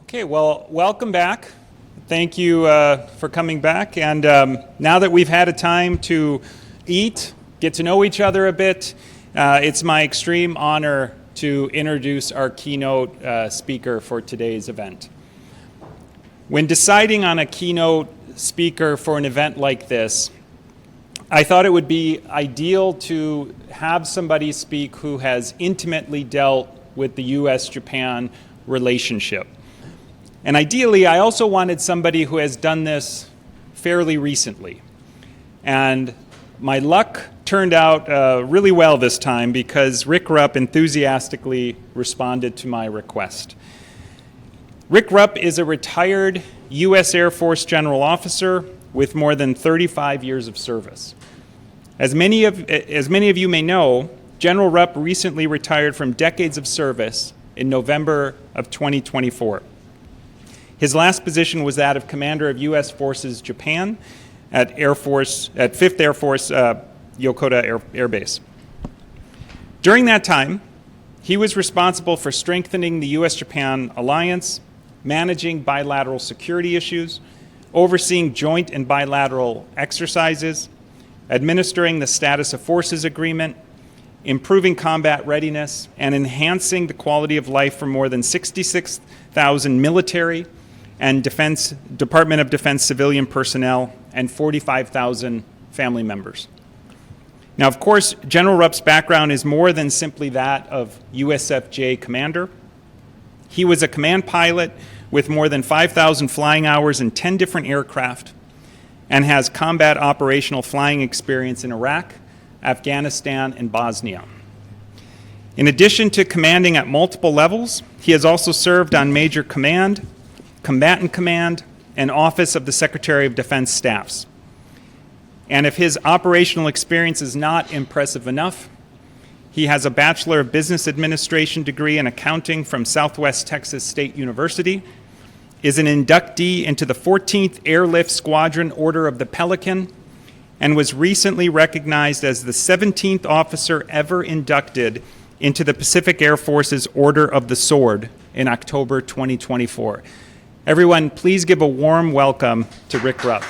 Okay, well, welcome back. Thank you for coming back. And now that we've had a time to eat, get to know each other a bit, it's my extreme honor to introduce our keynote speaker for today's event. When deciding on a keynote speaker for an event like this, I thought it would be ideal to have somebody speak who has intimately dealt with the U.S. Japan relationship. And ideally, I also wanted somebody who has done this fairly recently. And my luck turned out really well this time because Rick Rupp enthusiastically responded to my request. Rick Rupp is a retired U.S. Air Force general officer with more than 35 years of service. As many of you may know, General Rupp recently retired from decades of service in November of 2024. His last position was that of Commander of U.S. Forces Japan at 5th Air Force Yokota Air Base. During that time, he was responsible for strengthening the U.S.-Japan alliance, managing bilateral security issues, overseeing joint and bilateral exercises, administering the Status of Forces Agreement, improving combat readiness, and enhancing the quality of life for more than 66,000 military and Department of Defense civilian personnel and 45,000 family members. Now, of course, General Rupp's background is more than simply that of USFJ commander. He was a command pilot with more than 5,000 flying hours in 10 different aircraft and has combat operational flying experience in Iraq, Afghanistan, and Bosnia. In addition to commanding at multiple levels, he has also served on Major Command, Combatant Command, and Office of the Secretary of Defense staffs. And if his operational experience is not impressive enough, he has a Bachelor of Business Administration degree in accounting from Southwest Texas State University, is an inductee into the 14th Airlift Squadron Order of the Pelican, and was recently recognized as the 17th officer ever inducted into the Pacific Air Force's Order of the Sword in October 2024. Everyone, please give a warm welcome to Rick Rupp.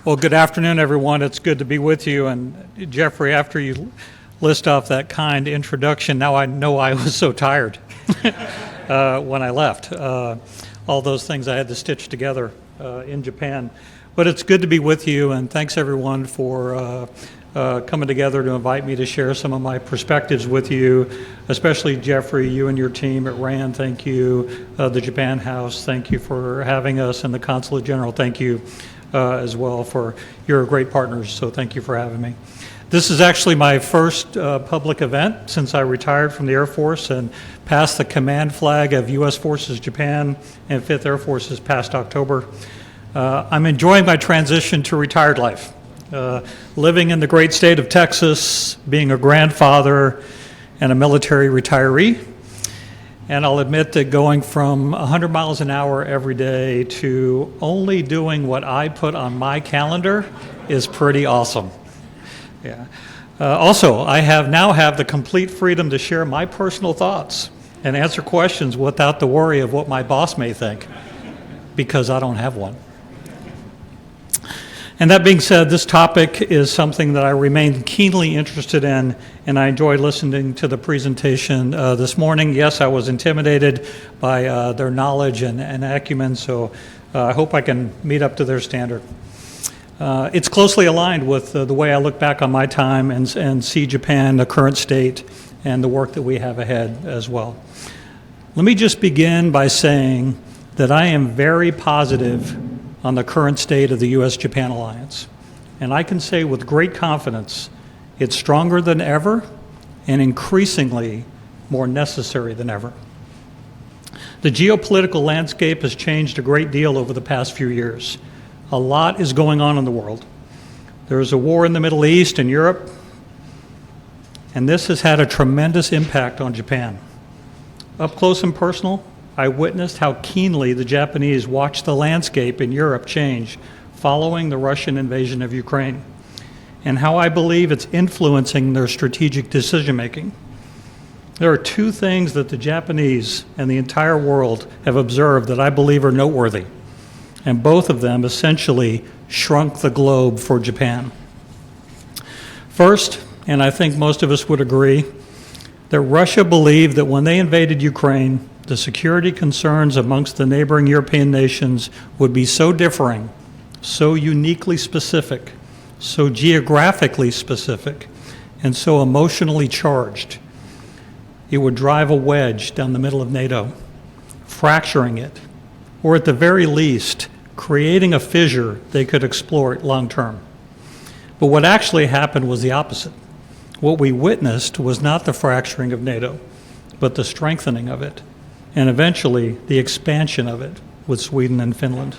Well, good afternoon, everyone. It's good to be with you. And Jeffrey, after you list off that kind introduction, now I know I was so tired when I left. All those things I had to stitch together in Japan. But it's good to be with you, and thanks everyone for coming together to invite me to share some of my perspectives with you, especially Jeffrey, you and your team at RAND, thank you. The Japan House, thank you for having us, and the Consulate General, thank you as well for you're great partners, so thank you for having me. This is actually my first public event since I retired from the Air Force and passed the command flag of U.S. Forces Japan and 5th Air Force this past October. I'm enjoying my transition to retired life. Living in the great state of Texas, being a grandfather and a military retiree. And I'll admit that going from 100 miles an hour every day to only doing what I put on my calendar is pretty awesome. Yeah. Also, I now have the complete freedom to share my personal thoughts and answer questions without the worry of what my boss may think, because I don't have one. And that being said, this topic is something that I remain keenly interested in, and I enjoyed listening to the presentation this morning. Yes, I was intimidated by their knowledge and acumen, so I hope I can meet up to their standard. It's closely aligned with the way I look back on my time and see Japan, the current state, and the work that we have ahead as well. Let me just begin by saying that I am very positive on the current state of the U.S.-Japan alliance. And I can say with great confidence, it's stronger than ever and increasingly more necessary than ever. The geopolitical landscape has changed a great deal over the past few years. A lot is going on in the world. There's a war in the Middle East and Europe, and this has had a tremendous impact on Japan. Up close and personal, I witnessed how keenly the Japanese watched the landscape in Europe change following the Russian invasion of Ukraine. and how I believe it's influencing their strategic decision-making. There are two things that the Japanese and the entire world have observed that I believe are noteworthy, and both of them essentially shrunk the globe for Japan. First, and I think most of us would agree, that Russia believed that when they invaded Ukraine, the security concerns amongst the neighboring European nations would be so differing, so uniquely specific, so geographically specific, and so emotionally charged. It would drive a wedge down the middle of NATO, fracturing it, or at the very least, creating a fissure they could exploit long term. But what actually happened was the opposite. What we witnessed was not the fracturing of NATO, but the strengthening of it, and eventually the expansion of it with Sweden and Finland.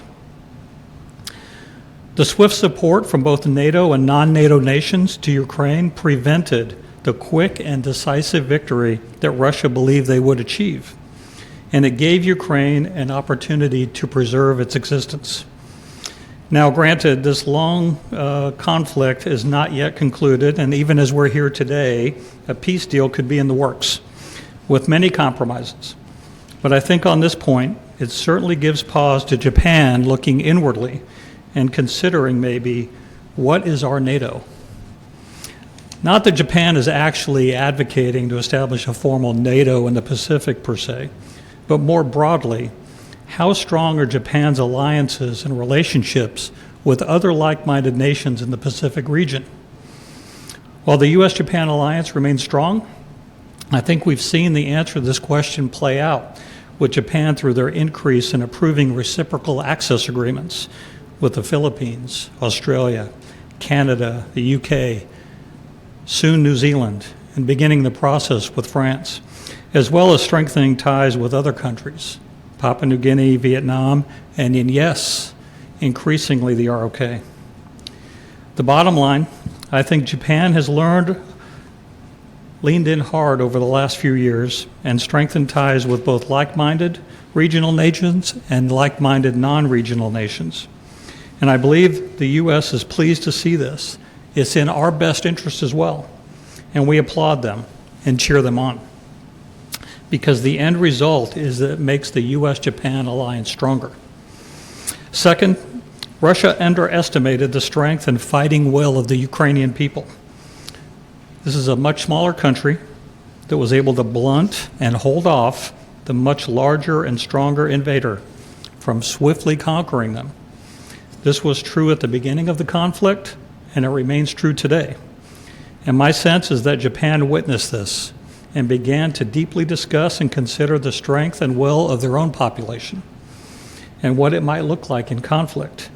The swift support from both NATO and non-NATO nations to Ukraine prevented the quick and decisive victory that Russia believed they would achieve, and it gave Ukraine an opportunity to preserve its existence. Now, granted, this long conflict is not yet concluded, and even as we're here today, a peace deal could be in the works, with many compromises. But I think on this point, it certainly gives pause to Japan looking inwardly and considering maybe, what is our NATO? Not that Japan is actually advocating to establish a formal NATO in the Pacific per se, but more broadly, how strong are Japan's alliances and relationships with other like-minded nations in the Pacific region? While the U.S. Japan alliance remains strong, I think we've seen the answer to this question play out with Japan through their increase in approving reciprocal access agreements with the Philippines, Australia, Canada, the UK, soon New Zealand, and beginning the process with France, as well as strengthening ties with other countries, Papua New Guinea, Vietnam, and yes, increasingly the ROK. The bottom line, I think Japan has leaned in hard over the last few years and strengthened ties with both like-minded regional nations and like-minded non-regional nations. And I believe the U.S. is pleased to see this. It's in our best interest as well, and we applaud them and cheer them on, because the end result is that it makes the U.S.-Japan alliance stronger. Second, Russia underestimated the strength and fighting will of the Ukrainian people. This is a much smaller country that was able to blunt and hold off the much larger and stronger invader from swiftly conquering them. This was true at the beginning of the conflict, and it remains true today. And my sense is that Japan witnessed this and began to deeply discuss and consider the strength and will of their own population and what it might look like in conflict.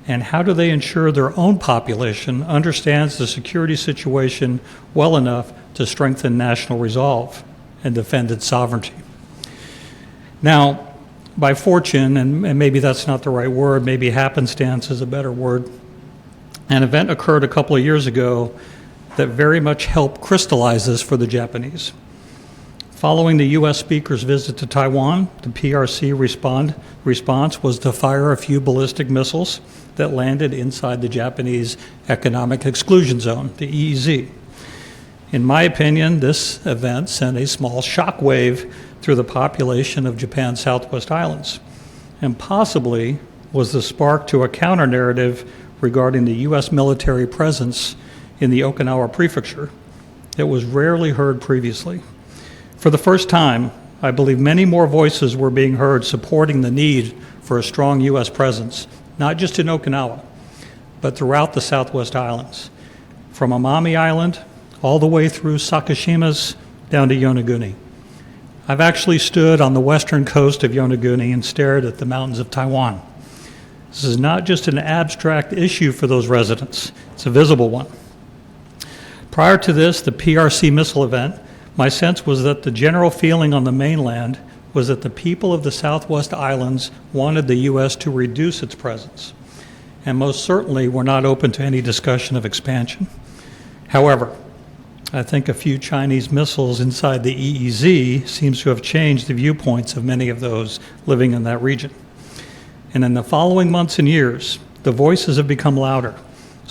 And how do they ensure their own population understands the security situation well enough to strengthen national resolve and defend its sovereignty? Now, by fortune, and maybe that's not the right word, maybe happenstance is a better word, an event occurred a couple of years ago that very much helped crystallize this for the Japanese. Following the U.S. speaker's visit to Taiwan, the PRC response was to fire a few ballistic missiles that landed inside the Japanese Economic Exclusion Zone, the EEZ. In my opinion, this event sent a small shockwave through the population of Japan's Southwest Islands, and possibly was the spark to a counter-narrative regarding the U.S. military presence in the Okinawa prefecture that was rarely heard previously. For the first time, I believe many more voices were being heard supporting the need for a strong U.S. presence, not just in Okinawa, but throughout the Southwest Islands, from Amami Island all the way through Sakishimas down to Yonaguni. I've actually stood on the western coast of Yonaguni and stared at the mountains of Taiwan. This is not just an abstract issue for those residents, it's a visible one. Prior to this, the PRC missile event, my sense was that the general feeling on the mainland was that the people of the Southwest Islands wanted the U.S. to reduce its presence, and most certainly were not open to any discussion of expansion. However, I think a few Chinese missiles inside the EEZ seems to have changed the viewpoints of many of those living in that region. And in the following months and years, the voices have become louder,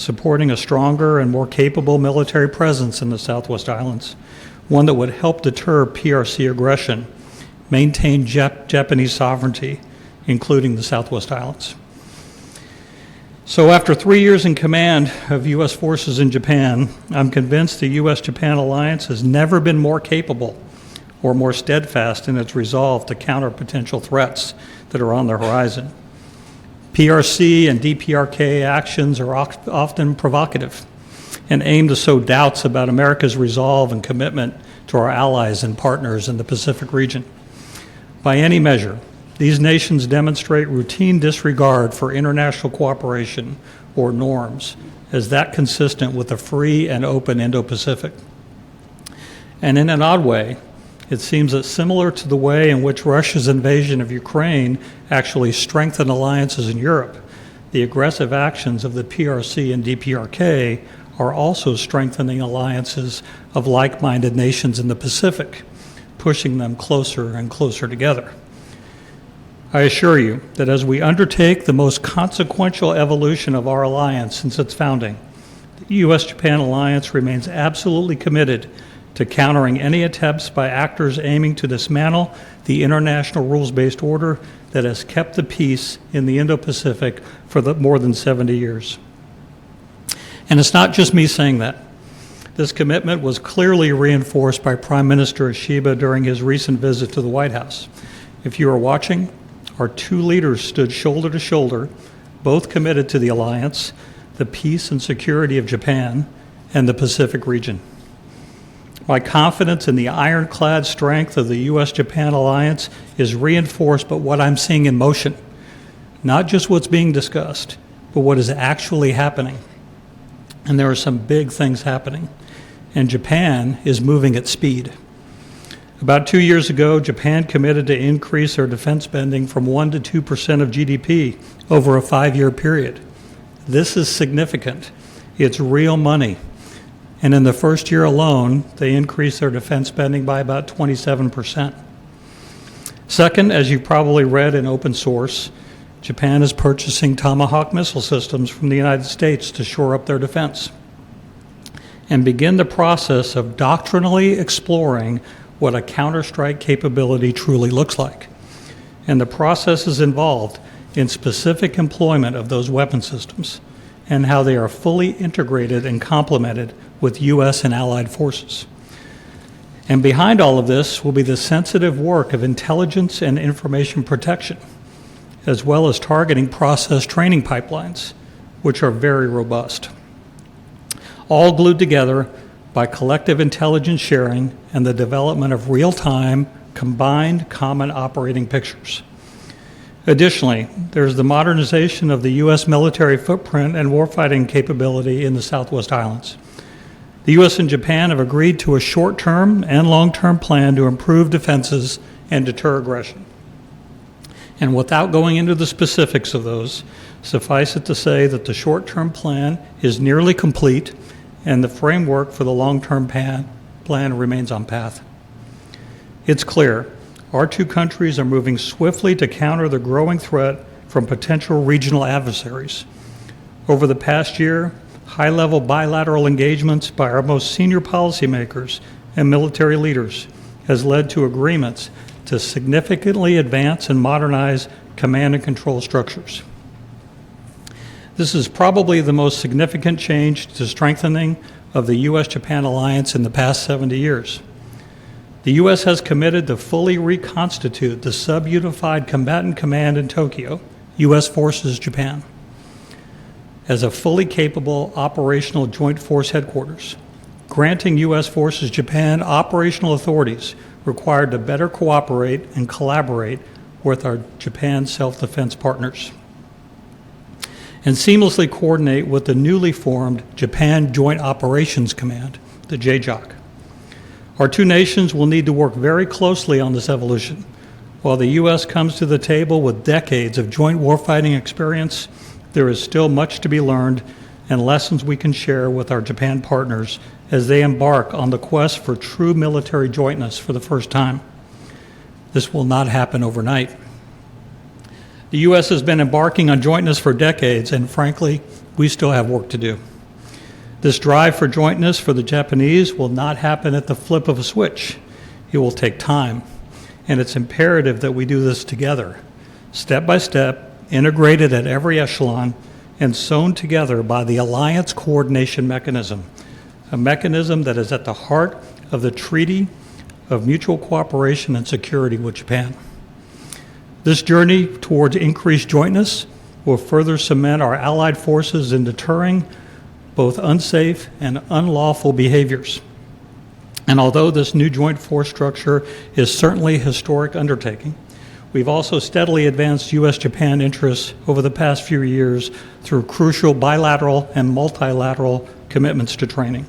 supporting a stronger and more capable military presence in the Southwest Islands, one that would help deter PRC aggression, maintain Japanese sovereignty, including the Southwest Islands. So after 3 years in command of U.S. forces in Japan, I'm convinced the U.S. Japan alliance has never been more capable or more steadfast in its resolve to counter potential threats that are on the horizon. PRC and DPRK actions are often provocative and aim to sow doubts about America's resolve and commitment to our allies and partners in the Pacific region. By any measure, these nations demonstrate routine disregard for international cooperation or norms, as that consistent with a free and open Indo-Pacific. And in an odd way, it seems that similar to the way in which Russia's invasion of Ukraine actually strengthened alliances in Europe, the aggressive actions of the PRC and DPRK are also strengthening alliances of like-minded nations in the Pacific, pushing them closer and closer together. I assure you that as we undertake the most consequential evolution of our alliance since its founding, the U.S. Japan alliance remains absolutely committed to countering any attempts by actors aiming to dismantle the international rules-based order that has kept the peace in the Indo-Pacific for more than 70 years. And it's not just me saying that. This commitment was clearly reinforced by Prime Minister Ishiba during his recent visit to the White House. If you are watching, our two leaders stood shoulder to shoulder, both committed to the alliance, the peace and security of Japan, and the Pacific region. My confidence in the ironclad strength of the U.S. Japan alliance is reinforced by what I'm seeing in motion, not just what's being discussed, but what is actually happening. And there are some big things happening, and Japan is moving at speed. About 2 years ago, Japan committed to increase their defense spending from 1% to 2% of GDP over a 5-year period. This is significant. It's real money. And in the first year alone, they increased their defense spending by about 27%. Second, as you've probably read in open source, Japan is purchasing Tomahawk missile systems from the United States to shore up their defense and begin the process of doctrinally exploring what a counterstrike capability truly looks like. And the process is involved in specific employment of those weapon systems and how they are fully integrated and complemented with U.S. and allied forces. And behind all of this will be the sensitive work of intelligence and information protection, as well as targeting process training pipelines, which are very robust. All glued together by collective intelligence sharing and the development of real-time, combined common operating pictures. Additionally, there's the modernization of the U.S. military footprint and warfighting capability in the Southwest Islands. The U.S. and Japan have agreed to a short-term and long-term plan to improve defenses and deter aggression. And without going into the specifics of those, suffice it to say that the short-term plan is nearly complete and the framework for the long-term plan remains on path. It's clear our two countries are moving swiftly to counter the growing threat from potential regional adversaries. Over the past year, high-level bilateral engagements by our most senior policymakers and military leaders has led to agreements to significantly advance and modernize command and control structures. This is probably the most significant change to strengthening of the U.S.-Japan alliance in the past 70 years. The U.S. has committed to fully reconstitute the sub-unified combatant command in Tokyo, U.S. Forces Japan, as a fully capable operational joint force headquarters, granting U.S. Forces Japan operational authorities required to better cooperate and collaborate with our Japan self-defense partners, and seamlessly coordinate with the newly formed Japan Joint Operations Command, the JJOC. Our two nations will need to work very closely on this evolution. While the U.S. comes to the table with decades of joint warfighting experience, there is still much to be learned and lessons we can share with our Japan partners as they embark on the quest for true military jointness for the first time. This will not happen overnight. The U.S. has been embarking on jointness for decades, and frankly, we still have work to do. This drive for jointness for the Japanese will not happen at the flip of a switch. It will take time, and it's imperative that we do this together, step by step, integrated at every echelon, and sewn together by the Alliance Coordination Mechanism, a mechanism that is at the heart of the Treaty of Mutual Cooperation and Security with Japan. This journey towards increased jointness will further cement our allied forces in deterring both unsafe and unlawful behaviors. And although this new joint force structure is certainly a historic undertaking, we've also steadily advanced U.S. Japan interests over the past few years through crucial bilateral and multilateral commitments to training.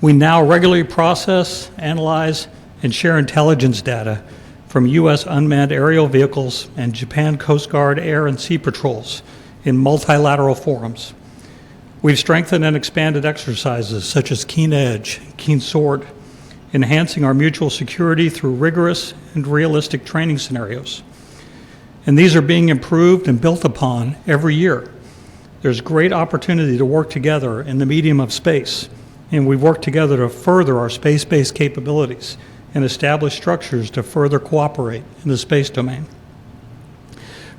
We now regularly process, analyze, and share intelligence data from U.S. unmanned aerial vehicles and Japan Coast Guard air and sea patrols in multilateral forums. We've strengthened and expanded exercises such as Keen Edge, Keen Sword, enhancing our mutual security through rigorous and realistic training scenarios. And these are being improved and built upon every year. There's great opportunity to work together in the medium of space, and we've worked together to further our space-based capabilities and establish structures to further cooperate in the space domain.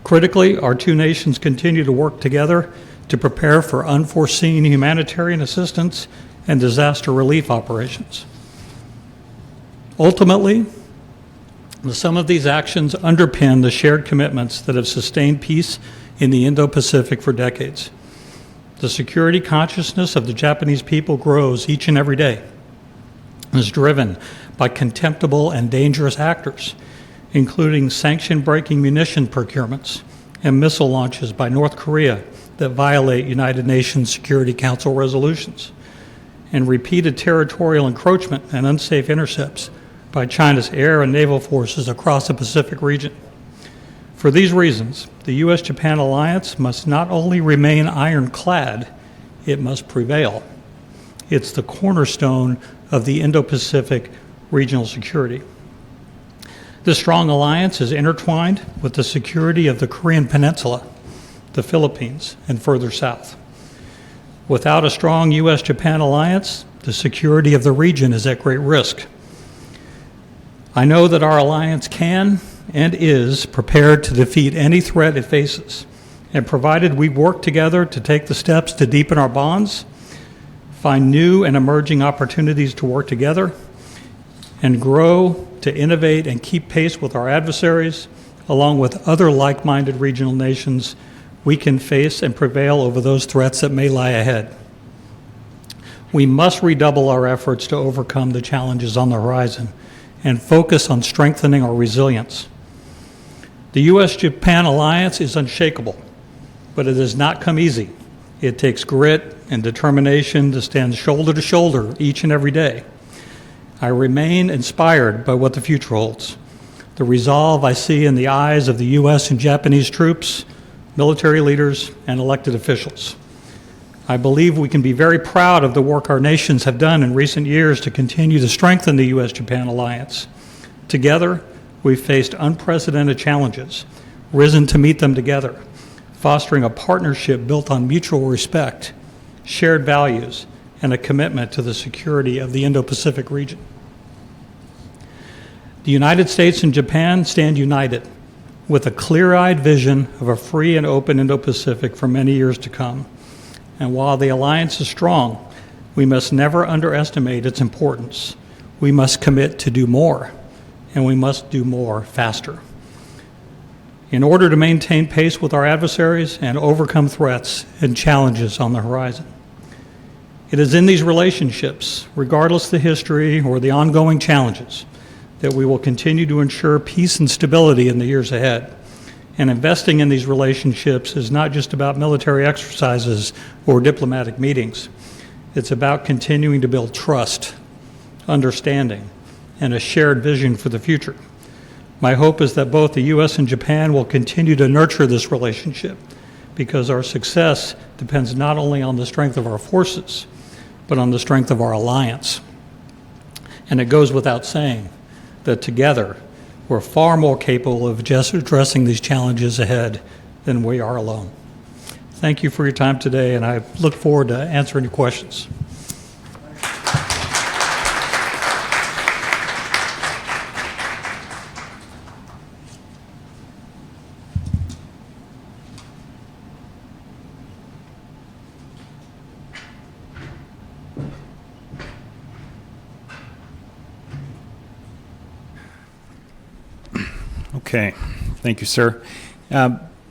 Critically, our two nations continue to work together to prepare for unforeseen humanitarian assistance and disaster relief operations. Ultimately, some of these actions underpin the shared commitments that have sustained peace in the Indo-Pacific for decades. The security consciousness of the Japanese people grows each and every day and is driven by contemptible and dangerous actors, including sanction-breaking munition procurements and missile launches by North Korea that violate United Nations Security Council resolutions, and repeated territorial encroachment and unsafe intercepts by China's air and naval forces across the Pacific region. For these reasons, the U.S.-Japan alliance must not only remain ironclad, it must prevail. It's the cornerstone of the Indo-Pacific regional security. This strong alliance is intertwined with the security of the Korean Peninsula, the Philippines, and further south. Without a strong U.S.-Japan alliance, the security of the region is at great risk. I know that our alliance can and is prepared to defeat any threat it faces, and provided we work together to take the steps to deepen our bonds, find new and emerging opportunities to work together, and grow to innovate and keep pace with our adversaries, along with other like-minded regional nations, we can face and prevail over those threats that may lie ahead. We must redouble our efforts to overcome the challenges on the horizon and focus on strengthening our resilience. The U.S.-Japan alliance is unshakable, but it has not come easy. It takes grit and determination to stand shoulder to shoulder each and every day. I remain inspired by what the future holds. The resolve I see in the eyes of the U.S. and Japanese troops, military leaders, and elected officials. I believe we can be very proud of the work our nations have done in recent years to continue to strengthen the U.S.-Japan alliance. Together, we've faced unprecedented challenges, risen to meet them together, fostering a partnership built on mutual respect, shared values, and a commitment to the security of the Indo-Pacific region. The United States and Japan stand united with a clear-eyed vision of a free and open Indo-Pacific for many years to come. And while the alliance is strong, we must never underestimate its importance. We must commit to do more, and we must do more faster. In order to maintain pace with our adversaries and overcome threats and challenges on the horizon. It is in these relationships, regardless of the history or the ongoing challenges, that we will continue to ensure peace and stability in the years ahead. And investing in these relationships is not just about military exercises or diplomatic meetings. It's about continuing to build trust, understanding, and a shared vision for the future. My hope is that both the U.S. and Japan will continue to nurture this relationship, because our success depends not only on the strength of our forces, but on the strength of our alliance. And it goes without saying that together, we're far more capable of just addressing these challenges ahead than we are alone. Thank you for your time today, and I look forward to answering your questions. Okay, thank you, sir.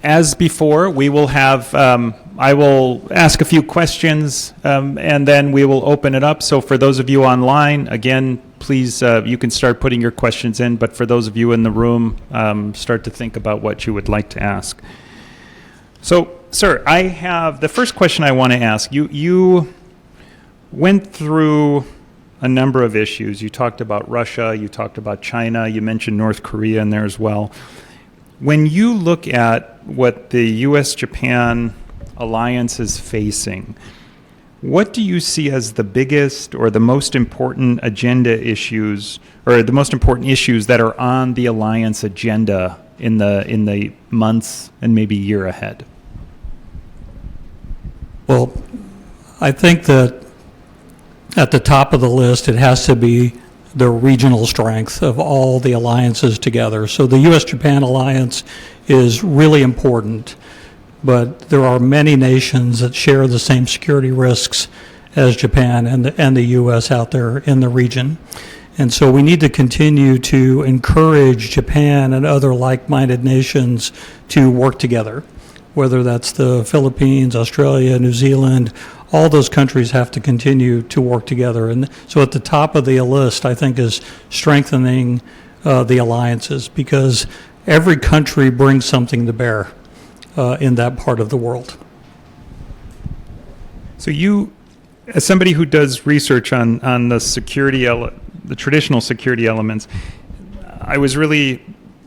As before, we will have, I will ask a few questions, and then we will open it up. So for those of you online, again, please, you can start putting your questions in, but for those of you in the room, start to think about what you would like to ask. So, sir, I have, the first question I want to ask, you went through a number of issues. You talked about Russia, you talked about China, you mentioned North Korea in there as well. When you look at what the U.S. Japan alliance is facing, what do you see as the biggest or the most important agenda issues, or the most important issues that are on the alliance agenda in the months and maybe year ahead? Well, I think that at the top of the list, it has to be the regional strength of all the alliances together. So the U.S. Japan alliance is really important, but there are many nations that share the same security risks as Japan and the U.S. out there in the region. And so we need to continue to encourage Japan and other like-minded nations to work together, whether that's the Philippines, Australia, New Zealand. All those countries have to continue to work together. And so at the top of the list, I think, is strengthening the alliances, because every country brings something to bear in that part of the world. So you, as somebody who does research on the security, the traditional security elements, I was really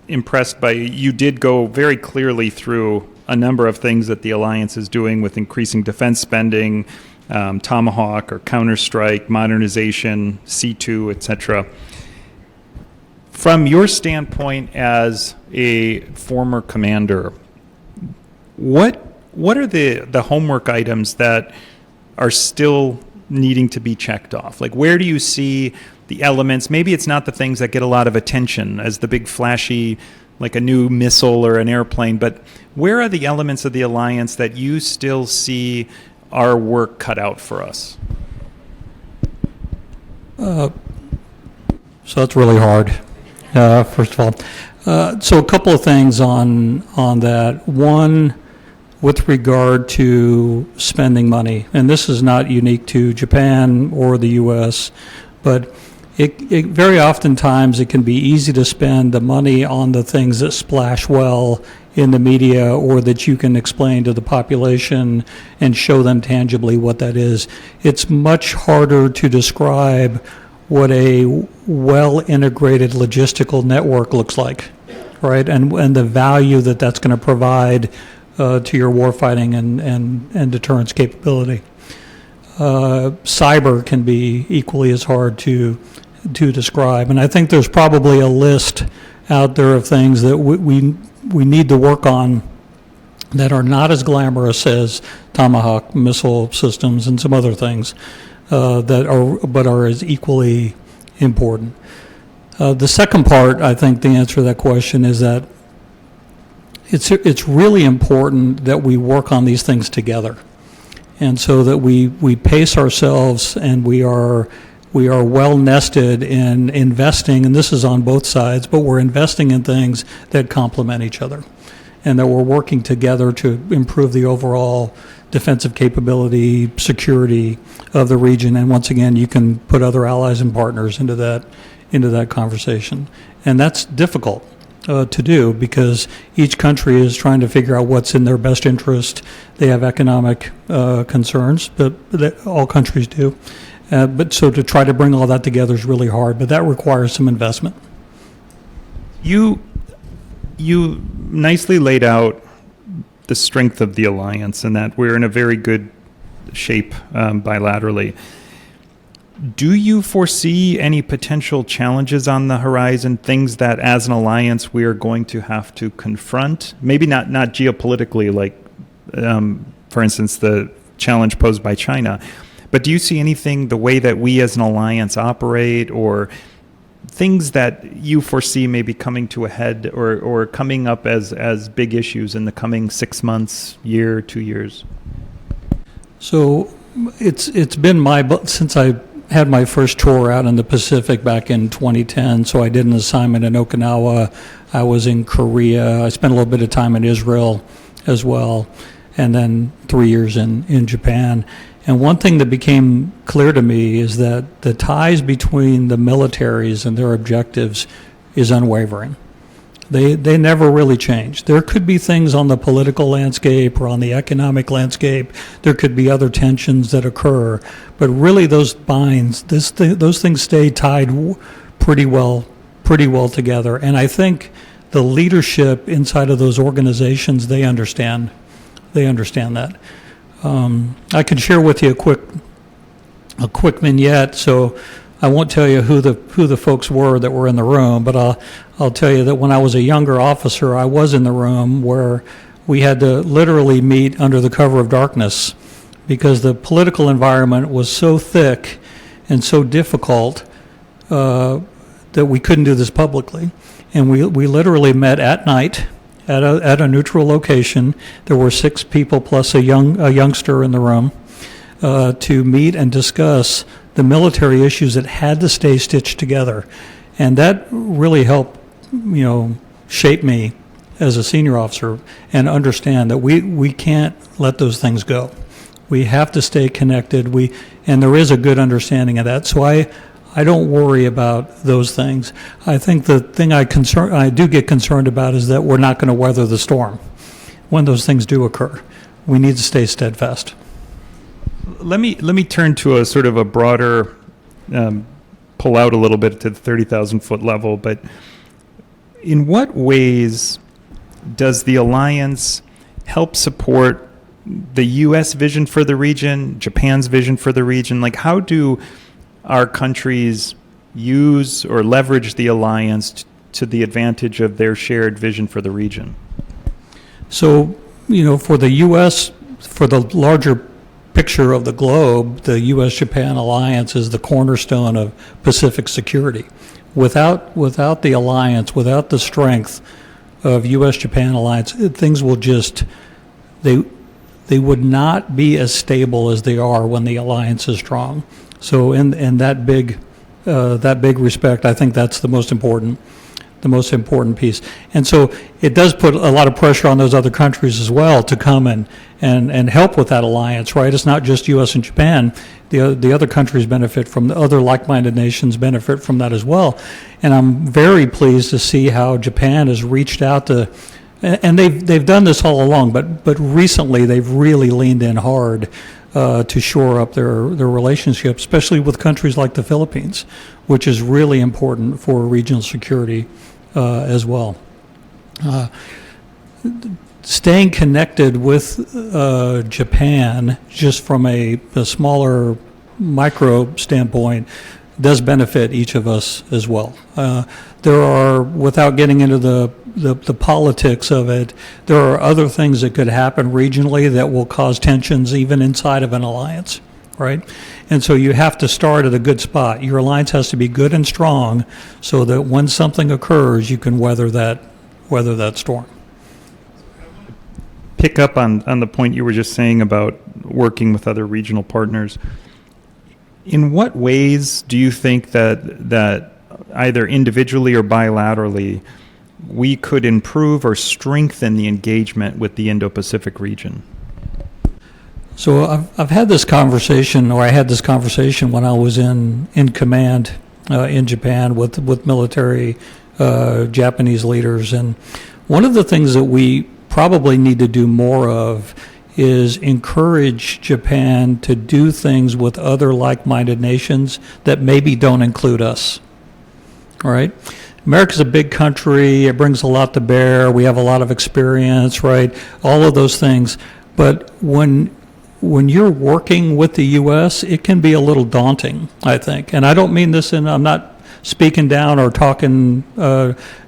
impressed by, you did go very clearly through a number of things that the alliance is doing with increasing defense spending, Tomahawk or Counterstrike, modernization, C2, etc. From your standpoint as a former commander, what are the homework items that are still needing to be checked off? Like, where do you see the elements? Maybe it's not the things that get a lot of attention as the big flashy, like a new missile or an airplane, but where are the elements of the alliance that you still see our work cut out for us? So that's really hard, first of all. So a couple of things on that. One, with regard to spending money, and this is not unique to Japan or the U.S., but it very oftentimes it can be easy to spend the money on the things that splash well in the media, or that you can explain to the population and show them tangibly what that is. It's much harder to describe what a well-integrated logistical network looks like, right? And the value that that's going to provide to your warfighting and deterrence capability. Cyber can be equally as hard to describe, and I think there's probably a list out there of things that we need to work on that are not as glamorous as Tomahawk missile systems and some other things that are as equally important. The second part, I think, the answer to that question is that it's really important that we work on these things together, and so that we pace ourselves, and we are well nested in investing, and this is on both sides, but we're investing in things that complement each other, and that we're working together to improve the overall defensive capability, security of the region. And once again, you can put other allies and partners into that conversation. And that's difficult to do, because each country is trying to figure out what's in their best interest. They have economic concerns, but all countries do. But so to try to bring all that together is really hard, but that requires some investment. You nicely laid out the strength of the alliance, and that we're in a very good shape bilaterally. Do you foresee any potential challenges on the horizon, things that as an alliance we are going to have to confront? Maybe not geopolitically, like for instance, the challenge posed by China. But do you see anything, the way that we as an alliance operate, or things that you foresee maybe coming to a head or coming up as big issues in the coming 6 months, year, 2 years? So it's been since I had my first tour out in the Pacific back in 2010. So I did an assignment in Okinawa. I was in Korea. I spent a little bit of time in Israel as well, and then 3 years in Japan. And one thing that became clear to me is that the ties between the militaries and their objectives is unwavering. They never really change. There could be things on the political landscape or on the economic landscape. There could be other tensions that occur, but really those binds, those things stay tied pretty well together. And I think the leadership inside of those organizations, they understand that. I could share with you a quick vignette. So I won't tell you who the folks were that were in the room, but I'll tell you that when I was a younger officer, I was in the room where we had to literally meet under the cover of darkness because the political environment was so thick and so difficult that we couldn't do this publicly. And we literally met at night at a neutral location. There were 6 people plus a youngster in the room to meet and discuss the military issues that had to stay stitched together. And that really helped, shape me as a senior officer and understand that we can't let those things go. We have to stay connected. And there is a good understanding of that. So I don't worry about those things. I think the thing I do get concerned about is that we're not going to weather the storm when those things do occur. We need to stay steadfast. Let me turn to a sort of a broader, pull out a little bit to the 30,000 foot level, but in what ways does the alliance help support the U.S. vision for the region, Japan's vision for the region? Like, how do our countries use or leverage the alliance to the advantage of their shared vision for the region? So, for the U.S., for the larger picture of the globe, the U.S. Japan alliance is the cornerstone of Pacific security. Without the alliance, without the strength of U.S. Japan alliance, things will just they would not be as stable as they are when the alliance is strong. So in that big respect, I think that's the most important piece. And so it does put a lot of pressure on those other countries as well to come and help with that alliance, right? It's not just U.S. and Japan. The other countries benefit from, the other like-minded nations benefit from that as well. And I'm very pleased to see how Japan has reached out to, and they've done this all along, but recently they've really leaned in hard to shore up their relationship, especially with countries like the Philippines, which is really important for regional security as well. Staying connected with Japan, just from a smaller micro standpoint, does benefit each of us as well. There are, without getting into the politics of it, there are other things that could happen regionally that will cause tensions even inside of an alliance, right? And so you have to start at a good spot. Your alliance has to be good and strong so that when something occurs, you can weather that storm. Pick up on the point you were just saying about working with other regional partners. In what ways do you think that either individually or bilaterally we could improve or strengthen the engagement with the Indo-Pacific region? So I've had this conversation, or I had this conversation when I was in command in Japan with military Japanese leaders, and one of the things that we probably need to do more of is encourage Japan to do things with other like-minded nations that maybe don't include us. All right? America's a big country. It brings a lot to bear. We have a lot of experience, right? All of those things. But when you're working with the U.S., it can be a little daunting, I think. And I don't mean this I'm not speaking down or talking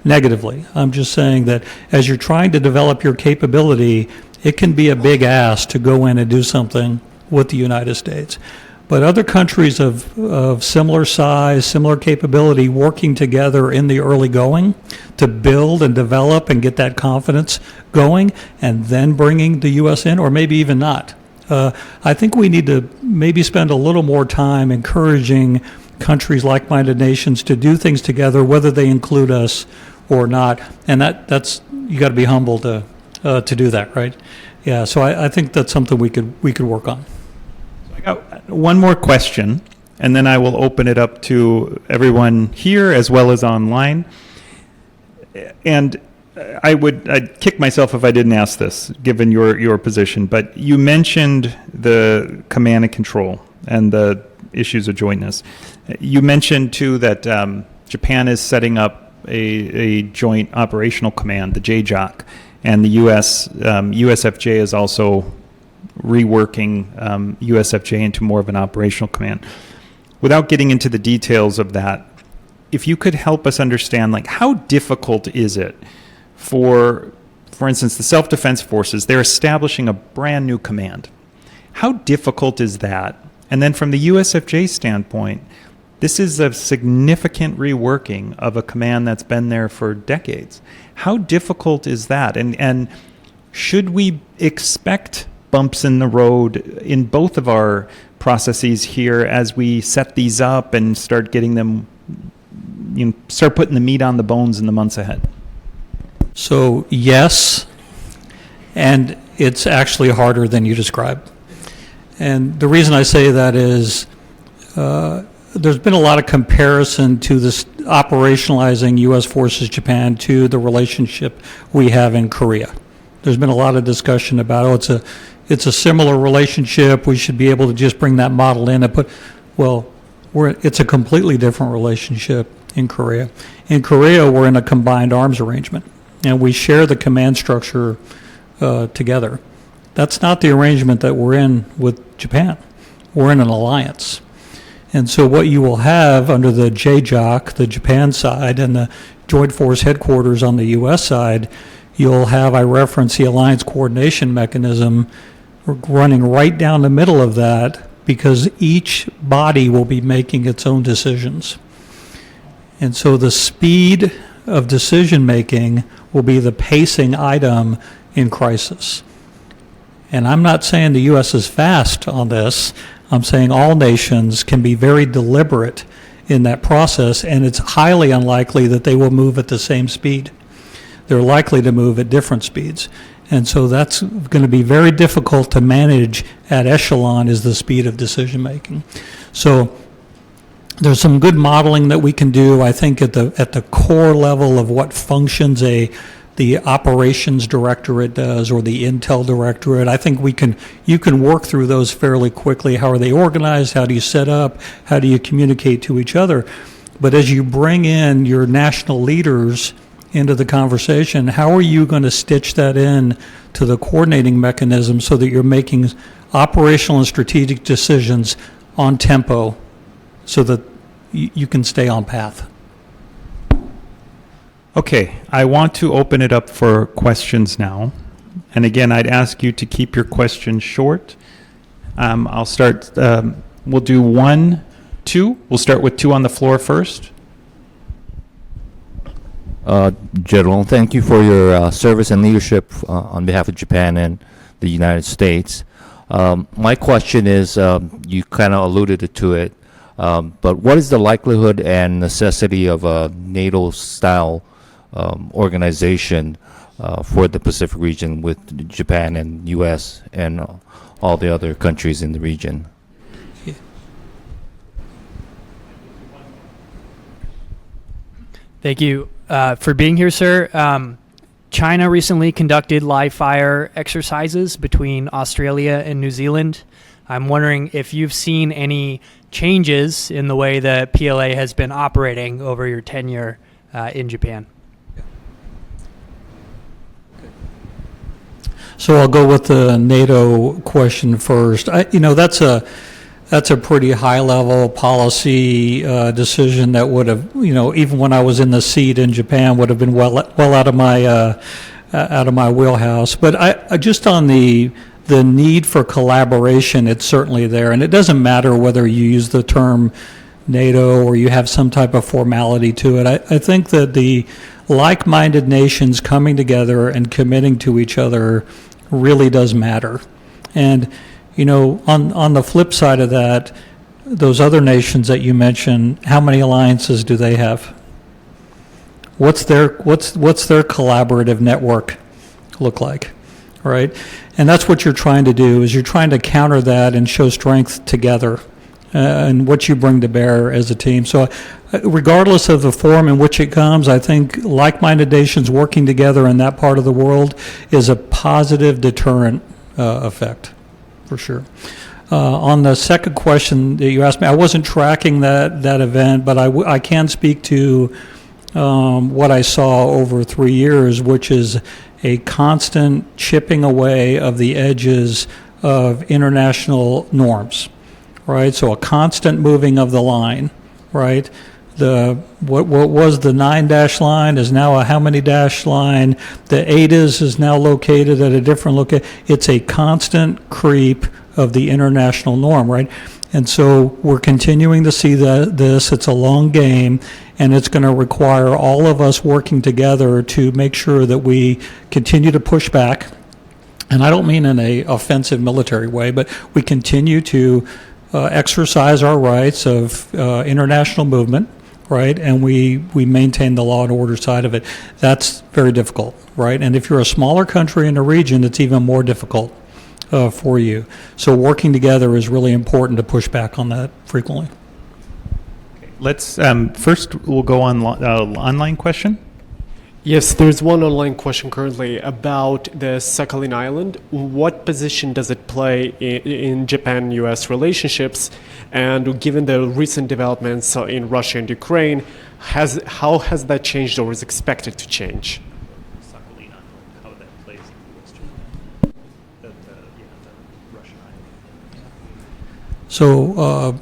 negatively. I'm just saying that as you're trying to develop your capability, it can be a big ask to go in and do something with the United States. But other countries of similar size, similar capability, working together in the early going to build and develop and get that confidence going, and then bringing the U.S. in, or maybe even not. I think we need to maybe spend a little more time encouraging countries, like-minded nations, to do things together, whether they include us or not. And that's you got to be humble to do that, right? Yeah. So I think that's something we could work on. I got one more question, and then I will open it up to everyone here as well as online. And I'd kick myself if I didn't ask this, given your position. But you mentioned the command and control and the issues of jointness. You mentioned too that Japan is setting up a joint operational command, the JJOC, and the USFJ is also reworking USFJ into more of an operational command. Without getting into the details of that, if you could help us understand, like, how difficult is it for instance, the self-defense forces, they're establishing a brand new command. How difficult is that? And then from the USFJ standpoint, this is a significant reworking of a command that's been there for decades. How difficult is that? And should we expect bumps in the road in both of our processes here as we set these up and start getting them, start putting the meat on the bones in the months ahead? So yes, and it's actually harder than you described. And the reason I say that is there's been a lot of comparison to this operationalizing U.S. forces Japan to the relationship we have in Korea. There's been a lot of discussion about, it's a similar relationship, we should be able to just bring that model in and put, it's a completely different relationship in Korea. In Korea, we're in a combined arms arrangement, and we share the command structure together. That's not the arrangement that we're in with Japan. We're in an alliance. And so what you will have under the JJOC, the Japan side, and the Joint Force Headquarters on the U.S. side, you'll have, I reference the alliance coordination mechanism running right down the middle of that, because each body will be making its own decisions. And so the speed of decision making will be the pacing item in crisis. And I'm not saying the U.S. is fast on this. I'm saying all nations can be very deliberate in that process, and it's highly unlikely that they will move at the same speed. They're likely to move at different speeds. And so that's going to be very difficult to manage at echelon, is the speed of decision making. So there's some good modeling that we can do, I think, at the core level of what functions the operations directorate does, or the intel directorate. I think you can work through those fairly quickly. How are they organized? How do you set up? How do you communicate to each other? But as you bring in your national leaders into the conversation, how are you going to stitch that in to the coordinating mechanism so that you're making operational and strategic decisions on tempo so that you can stay on path? Okay, I want to open it up for questions now. And again, I'd ask you to keep your questions short. I'll start, we'll do 1, 2. We'll start with 2 on the floor first. General, thank you for your service and leadership on behalf of Japan and the United States. My question is, you kind of alluded to it, but what is the likelihood and necessity of a NATO-style organization for the Pacific region with Japan and U.S. and all the other countries in the region? Thank you for being here, sir. China recently conducted live fire exercises between Australia and New Zealand. I'm wondering if you've seen any changes in the way the PLA has been operating over your tenure in Japan. So I'll go with the NATO question first. That's a pretty high-level policy decision that would have, even when I was in the seat in Japan, would have been well out of my out of my wheelhouse. But I just on the need for collaboration, it's certainly there. And it doesn't matter whether you use the term NATO or you have some type of formality to it. I think that the like-minded nations coming together and committing to each other really does matter. And, you know, on the flip side of that, those other nations that you mentioned, how many alliances do they have? What's their collaborative network look like, right? And that's what you're trying to do, is you're trying to counter that and show strength together and what you bring to bear as a team. So regardless of the form in which it comes, I think like-minded nations working together in that part of the world is a positive deterrent effect, for sure. On the second question that you asked me, I wasn't tracking that event, but I can speak to what I saw over 3 years, which is a constant chipping away of the edges of international norms, right? So a constant moving of the line, right? What was the 9-dash line is now a how many dash line. The ADAS is now located at a different location. It's a constant creep of the international norm, right? And so we're continuing to see this. It's a long game, and it's going to require all of us working together to make sure that we continue to push back. And I don't mean in an offensive military way, but we continue to exercise our rights of international movement, right? And we maintain the law and order side of it. That's very difficult, right? And if you're a smaller country in the region, it's even more difficult for you. So working together is really important to push back on that frequently. Let's first we'll go on online question. Yes, there's one online question currently about the Sakhalin Island. What position does it play in Japan-U.S. relationships? And given the recent developments in Russia and Ukraine, how has that changed or is expected to change? So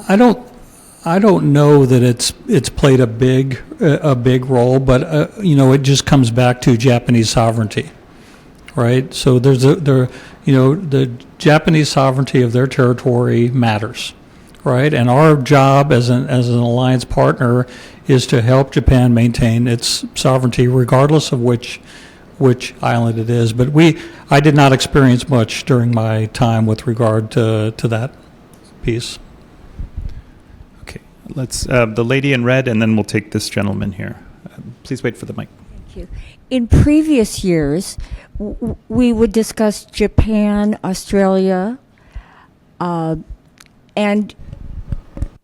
I don't know that it's played a big role, but you know, it just comes back to Japanese sovereignty, right? So the Japanese sovereignty of their territory matters, right? And our job as an alliance partner is to help Japan maintain its sovereignty, regardless of which island it is. But I did not experience much during my time with regard to that piece. Okay, let's the lady in red, and then we'll take this gentleman here. Please wait for the mic. Thank you. In previous years, we would discuss Japan, Australia, and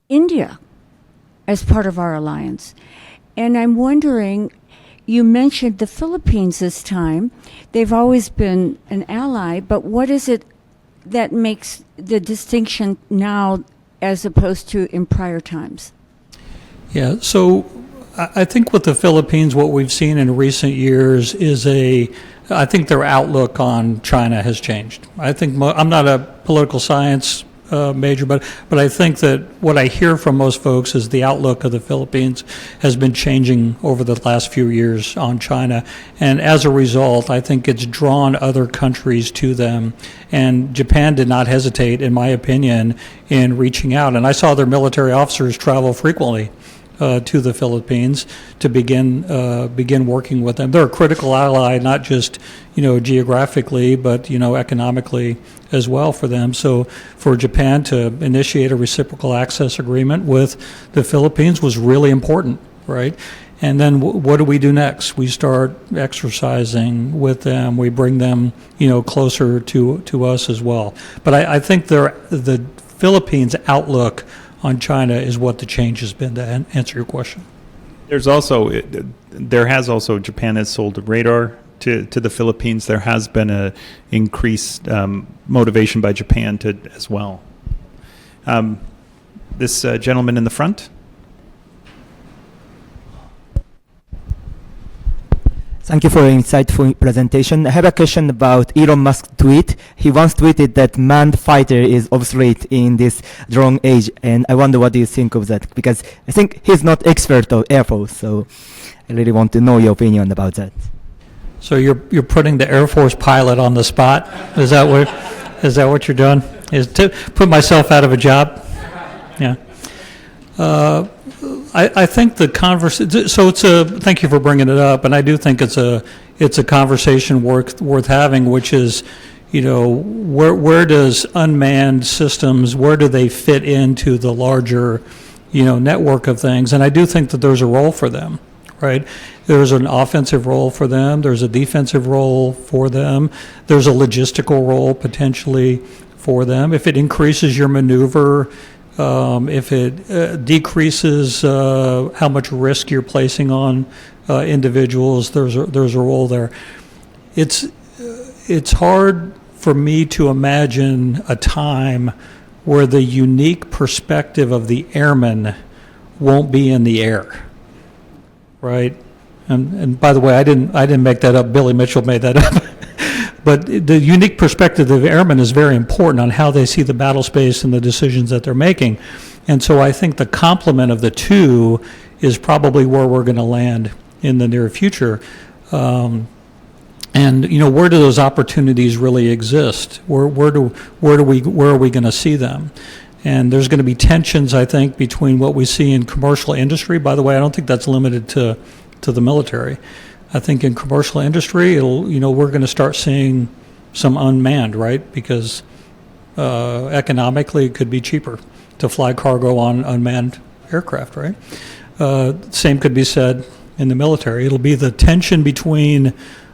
India as part of our alliance. And I'm wondering, you mentioned the Philippines this time. They've always been an ally, but what is it that makes the distinction now as opposed to in prior times? Yeah, so I think with the Philippines, what we've seen in recent years is I think their outlook on China has changed. I think I'm not a political science major, but I think that what I hear from most folks is the outlook of the Philippines has been changing over the last few years on China. And as a result, I think it's drawn other countries to them. And Japan did not hesitate, in my opinion, in reaching out. And I saw their military officers travel frequently to the Philippines to begin working with them. They're a critical ally, not just geographically, but economically as well for them. So for Japan to initiate a reciprocal access agreement with the Philippines was really important, right? And then what do we do next? We start exercising with them. We bring them closer to us as well. But I think the Philippines' outlook on China is what the change has been, to answer your question. Japan has sold a radar to the Philippines. There has been a increased motivation by Japan as well. This gentleman in the front. Thank you for your insightful presentation. I have a question about Elon Musk's tweet. He once tweeted that manned fighter is obsolete in this drone age, and I wonder what do you think of that? Because I think he's not expert of Air Force, so I really want to know your opinion about that. So you're putting the Air Force pilot on the spot? Is that what you're doing? Is to put myself out of a job? Yeah. I think the conversation. So thank you for bringing it up, and I do think it's a conversation worth having, which is, where does unmanned systems, where do they fit into the larger, network of things? And I do think that there's a role for them, right? There's an offensive role for them. There's a defensive role for them. There's a logistical role potentially for them. If it increases your maneuver, if it decreases how much risk you're placing on individuals, there's a role there. It's hard for me to imagine a time where the unique perspective of the airman won't be in the air, right? And by the way, I didn't make that up. Billy Mitchell made that up. But the unique perspective of the airmen is very important on how they see the battle space and the decisions that they're making. And so I think the complement of the two is probably where we're going to land in the near future. And where do those opportunities really exist? Where are we going to see them? And there's going to be tensions, I think, between what we see in commercial industry. By the way, I don't think that's limited to the military. I think in commercial industry, we're going to start seeing some unmanned, right? Because economically, it could be cheaper to fly cargo on unmanned aircraft, right? Same could be said in the military. It'll be the tension between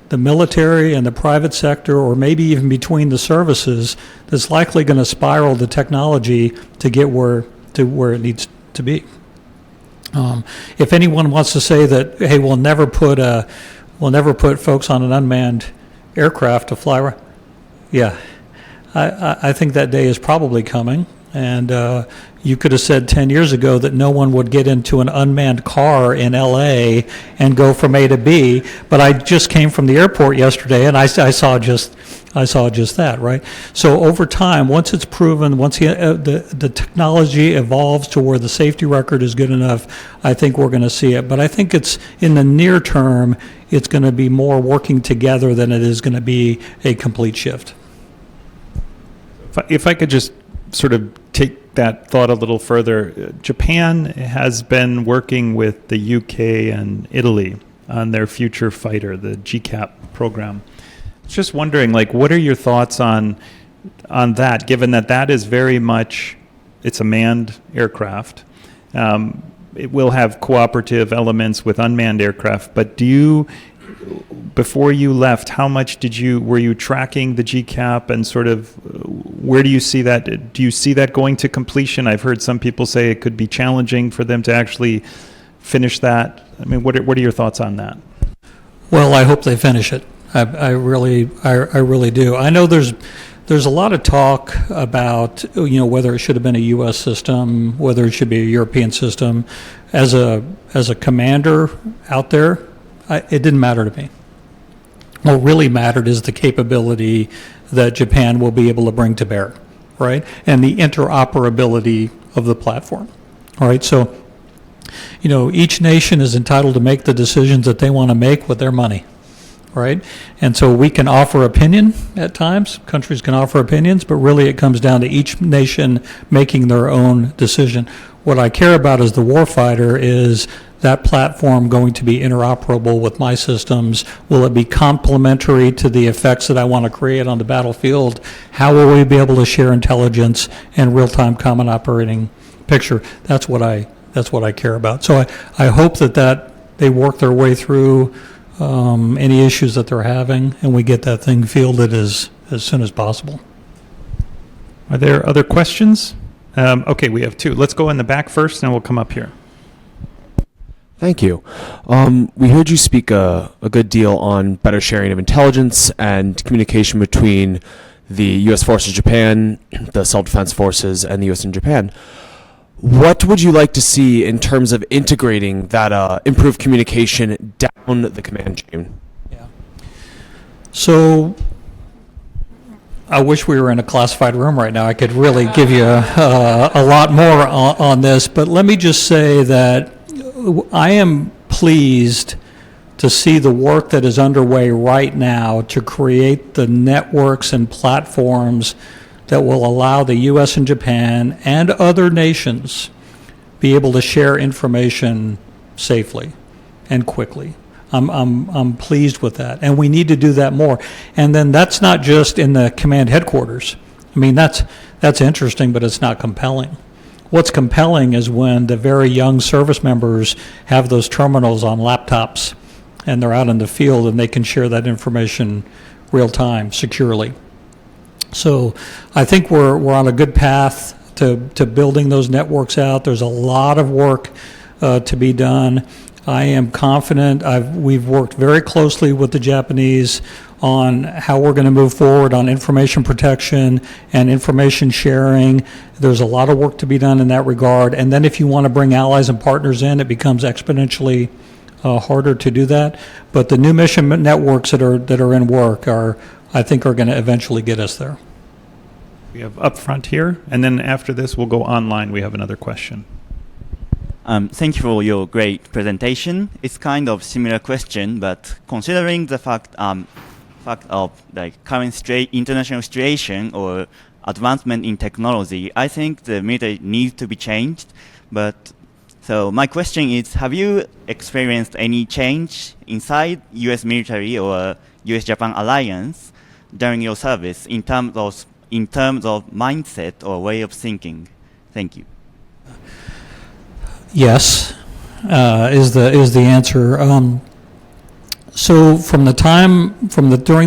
the military and the private sector, or maybe even between the services, that's likely going to spiral the technology to get where it needs to be. If anyone wants to say that, hey, we'll never put folks on an unmanned aircraft to fly, yeah, I think that day is probably coming. And you could have said 10 years ago that no one would get into an unmanned car in LA and go from A to B. But I just came from the airport yesterday, and I saw just that, right? So over time, once it's proven, once the technology evolves to where the safety record is good enough, I think we're going to see it. But I think it's in the near term, it's going to be more working together than it is going to be a complete shift. If I could just sort of take that thought a little further, Japan has been working with the UK and Italy on their future fighter, the GCAP program. Just wondering, what are your thoughts on that, given that is very much, it's a manned aircraft. It will have cooperative elements with unmanned aircraft, but before you left, how much were you tracking the GCAP, and sort of where do you see that? Do you see that going to completion? I've heard some people say it could be challenging for them to actually finish that. I mean, what are your thoughts on that? Well, I hope they finish it. I really do. I know there's a lot of talk about whether it should have been a U.S. system, whether it should be a European system. As a commander out there, it didn't matter to me. What really mattered is the capability that Japan will be able to bring to bear, right? And the interoperability of the platform, all right? So, each nation is entitled to make the decisions that they want to make with their money, right? And so we can offer opinion at times, countries can offer opinions, but really it comes down to each nation making their own decision. What I care about as the warfighter is that platform going to be interoperable with my systems? Will it be complementary to the effects that I want to create on the battlefield? How will we be able to share intelligence and real-time common operating picture? That's what I care about. So I hope that they work their way through any issues that they're having, and we get that thing fielded as soon as possible. Are there other questions? Okay, we have two. Let's go in the back first, and we'll come up here. Thank you. We heard you speak a good deal on better sharing of intelligence and communication between the U.S. forces Japan, the self-defense forces, and the U.S. and Japan. What would you like to see in terms of integrating that improved communication down the command chain? Yeah. So I wish we were in a classified room right now. I could really give you a lot more on this, but let me just say that I am pleased to see the work that is underway right now to create the networks and platforms that will allow the U.S. and Japan and other nations be able to share information safely and quickly. I'm pleased with that, and we need to do that more. And then that's not just in the command headquarters. I mean, that's interesting, but it's not compelling. What's compelling is when the very young service members have those terminals on laptops and they're out in the field and they can share that information real time, securely. So I think we're on a good path to building those networks out. There's a lot of work to be done. I am confident. We've worked very closely with the Japanese on how we're going to move forward on information protection and information sharing. There's a lot of work to be done in that regard. And then if you want to bring allies and partners in, it becomes exponentially harder to do that. But the new mission networks that are in work I think are going to eventually get us there. We have up front here, and then after this, we'll go online. We have another question. Thank you for your great presentation. It's kind of similar question, but considering the fact of like current international situation or advancement in technology, I think the military needs to be changed. But so my question is, have you experienced any change inside U.S. military or U.S. Japan alliance during your service in terms of mindset or way of thinking? Thank you. Yes, is the answer. So during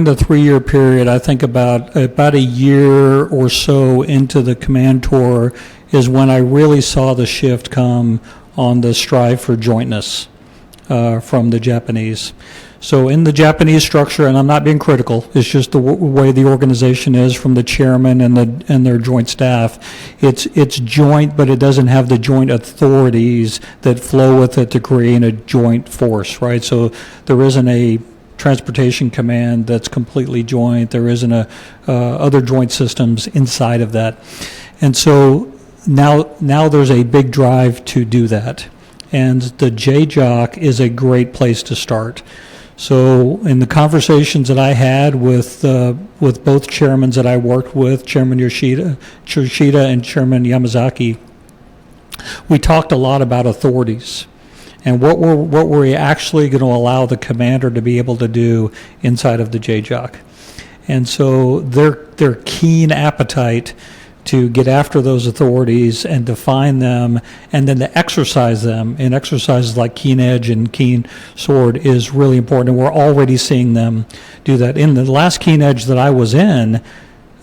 the 3-year period, I think about a year or so into the command tour is when I really saw the shift come on the strive for jointness from the Japanese. So in the Japanese structure, and I'm not being critical, it's just the way the organization is from the chairman and their joint staff. It's joint, but it doesn't have the joint authorities that flow with it to create a joint force, right? So there isn't a transportation command that's completely joint. There isn't other joint systems inside of that. And so now there's a big drive to do that. And the JJOC is a great place to start. So in the conversations that I had with both chairmen that I worked with, Chairman Yoshida and Chairman Yamazaki, we talked a lot about authorities and what we're actually going to allow the commander to be able to do inside of the JJOC. And so their keen appetite to get after those authorities and define them and then to exercise them in exercises like Keen Edge and Keen Sword is really important, and we're already seeing them do that. In the last Keen Edge that I was in,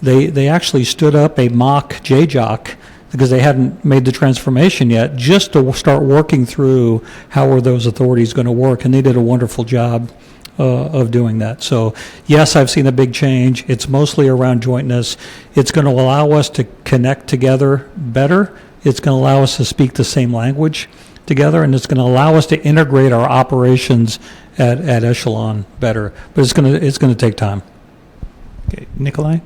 they actually stood up a mock JJOC because they hadn't made the transformation yet, just to start working through how are those authorities going to work, and they did a wonderful job of doing that. So yes, I've seen a big change. It's mostly around jointness. It's going to allow us to connect together better. It's going to allow us to speak the same language together, and it's going to allow us to integrate our operations at echelon better. But it's going to take time. Okay, Nikolai?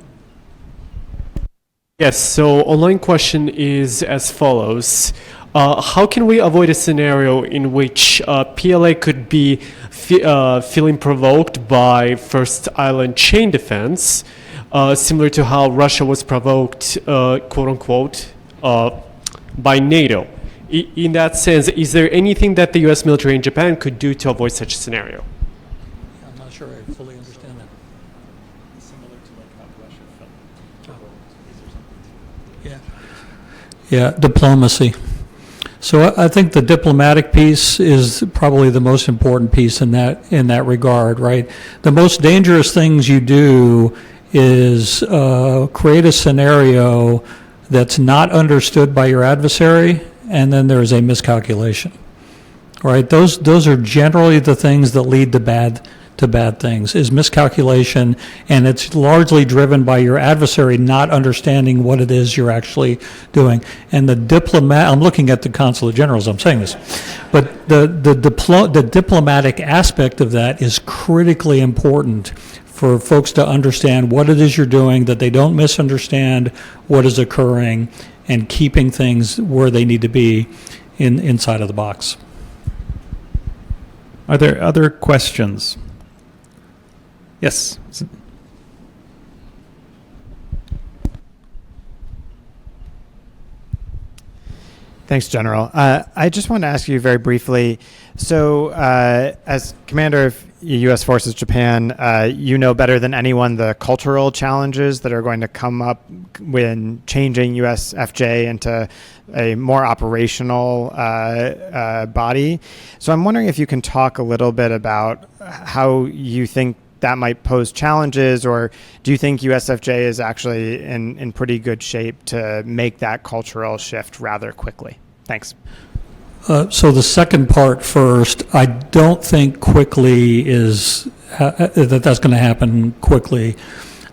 Yes, so online question is as follows. How can we avoid a scenario in which PLA could be feeling provoked by First Island chain defense, similar to how Russia was provoked, quote unquote, by NATO? In that sense, is there anything that the U.S. military in Japan could do to avoid such a scenario? I'm not sure I fully understand that. Similar to like how Russia felt provoked. Yeah, diplomacy. So I think the diplomatic piece is probably the most important piece in that regard, right? The most dangerous things you do is create a scenario that's not understood by your adversary, and then there's a miscalculation, right? Those are generally the things that lead to bad things, is miscalculation, and it's largely driven by your adversary not understanding what it is you're actually doing. And I'm looking at the consulate generals, I'm saying this, but the diplomatic aspect of that is critically important for folks to understand what it is you're doing, that they don't misunderstand what is occurring, and keeping things where they need to be inside of the box. Are there other questions? Yes. Thanks, General. I just want to ask you very briefly. So, as Commander of U.S. Forces Japan, you know better than anyone the cultural challenges that are going to come up when changing USFJ into a more operational body. So, I'm wondering if you can talk a little bit about how you think that might pose challenges, or do you think USFJ is actually in pretty good shape to make that cultural shift rather quickly? Thanks. So the second part first, I don't think quickly is that's going to happen quickly.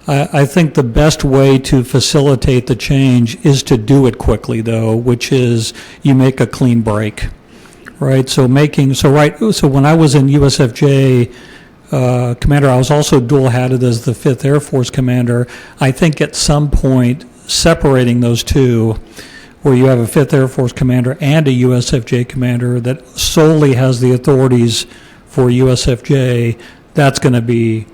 I think the best way to facilitate the change is to do it quickly, though, which is you make a clean break, right? So when I was in USFJ commander, I was also dual-hatted as the 5th Air Force commander. I think at some point separating those two, where you have a 5th Air Force commander and a USFJ commander that solely has the authorities for USFJ, that's going to be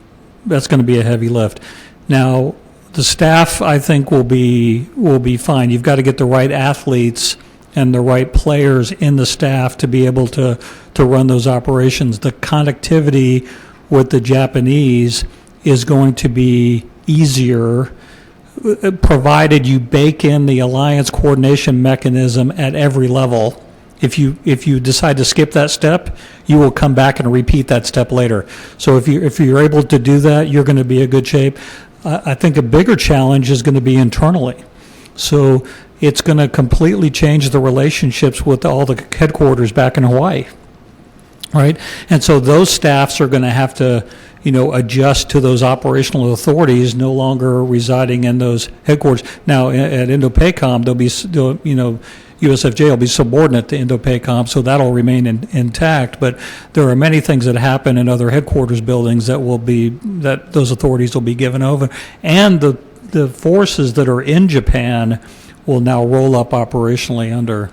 a heavy lift. Now, the staff, I think, will be fine. You've got to get the right athletes and the right players in the staff to be able to run those operations. The connectivity with the Japanese is going to be easier, provided you bake in the alliance coordination mechanism at every level. If you decide to skip that step, you will come back and repeat that step later. So if you're able to do that, you're going to be in good shape. I think a bigger challenge is going to be internally. So it's going to completely change the relationships with all the headquarters back in Hawaii, right? And so those staffs are going to have to, adjust to those operational authorities no longer residing in those headquarters. Now, at Indo-PACOM, USFJ will be subordinate to Indo-PACOM, so that'll remain intact. But there are many things that happen in other headquarters buildings that those authorities will be given over, and the forces that are in Japan will now roll up operationally under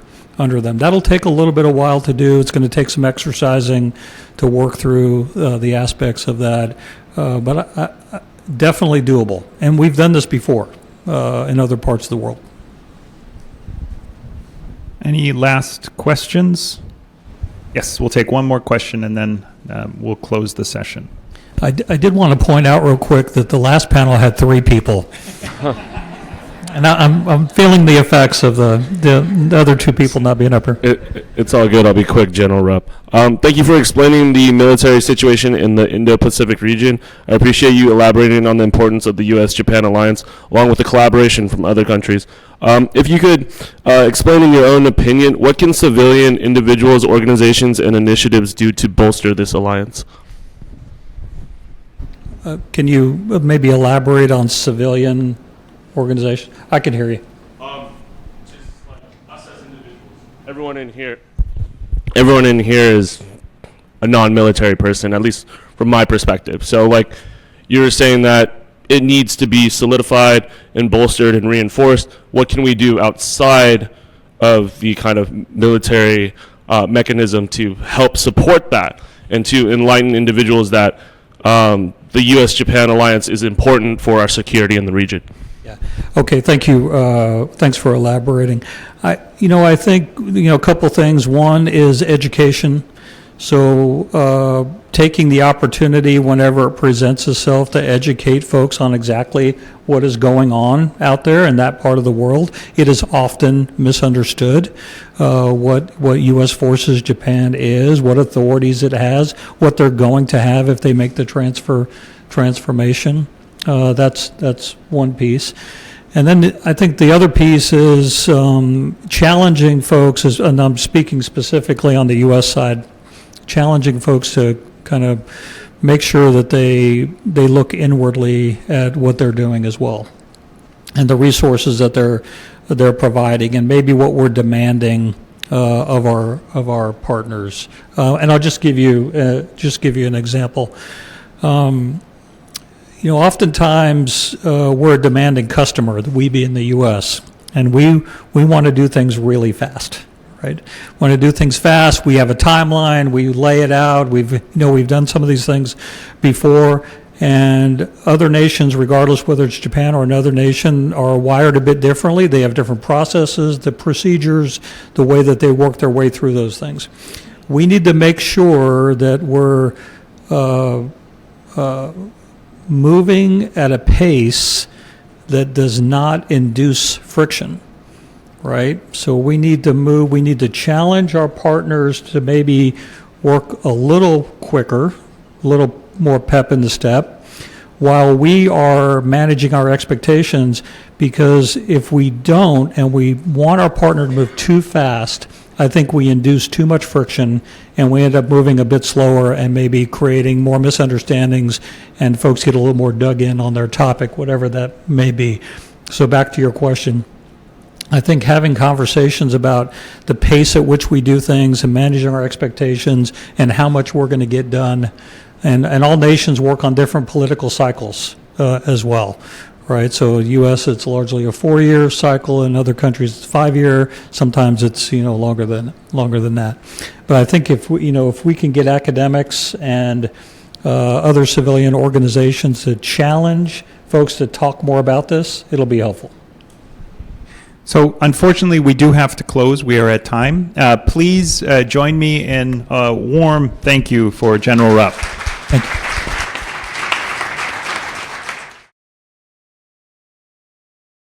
them. That'll take a little bit of while to do. It's going to take some exercising to work through the aspects of that, but definitely doable. And we've done this before in other parts of the world. Any last questions? Yes, we'll take one more question and then we'll close the session. I did want to point out real quick that the last panel had 3 people. And I'm feeling the effects of the other 2 people not being up here. It's all good. I'll be quick, General Rep. Thank you for explaining the military situation in the Indo-Pacific region. I appreciate you elaborating on the importance of the U.S. Japan alliance, along with the collaboration from other countries. If you could explain in your own opinion, what can civilian individuals, organizations, and initiatives do to bolster this alliance? Can you maybe elaborate on civilian organization? I can hear you. Just like us as individuals. Everyone in here is a non-military person, at least from my perspective. So, like, you were saying that it needs to be solidified and bolstered and reinforced. What can we do outside of the kind of military mechanism to help support that and to enlighten individuals that the U.S.-Japan alliance is important for our security in the region? Yeah. Okay. Thank you. Thanks for elaborating. I think a couple things. One is education. So taking the opportunity whenever it presents itself to educate folks on exactly what is going on out there in that part of the world. It is often misunderstood what U.S. Forces Japan is, what authorities it has, what they're going to have if they make the transformation. That's one piece. And then I think the other piece is challenging folks, and I'm speaking specifically on the U.S. side, challenging folks to kind of make sure that they look inwardly at what they're doing as well, and the resources that they're providing, and maybe what we're demanding of our partners. And I'll just give you an example. Oftentimes we're a demanding customer, we being the U.S., and we want to do things really fast, right? Want to do things fast. We have a timeline. We lay it out. We've done some of these things before, and other nations, regardless whether it's Japan or another nation, are wired a bit differently. They have different processes, the procedures, the way that they work their way through those things. We need to make sure that we're moving at a pace that does not induce friction, right? So we need to move, we need to challenge our partners to maybe work a little quicker, a little more pep in the step, while we are managing our expectations, because if we don't and we want our partner to move too fast, I think we induce too much friction and we end up moving a bit slower and maybe creating more misunderstandings, and folks get a little more dug in on their topic, whatever that may be. So back to your question, I think having conversations about the pace at which we do things and managing our expectations and how much we're going to get done, and all nations work on different political cycles as well, right? So U.S. it's largely a 4-year cycle. In other countries it's 5-year. Sometimes it's longer than that. But I think if we can get academics and other civilian organizations to challenge folks to talk more about this, it'll be helpful. So unfortunately, we do have to close. We are at time. Please join me in a warm thank you for General Rupp. Thank you.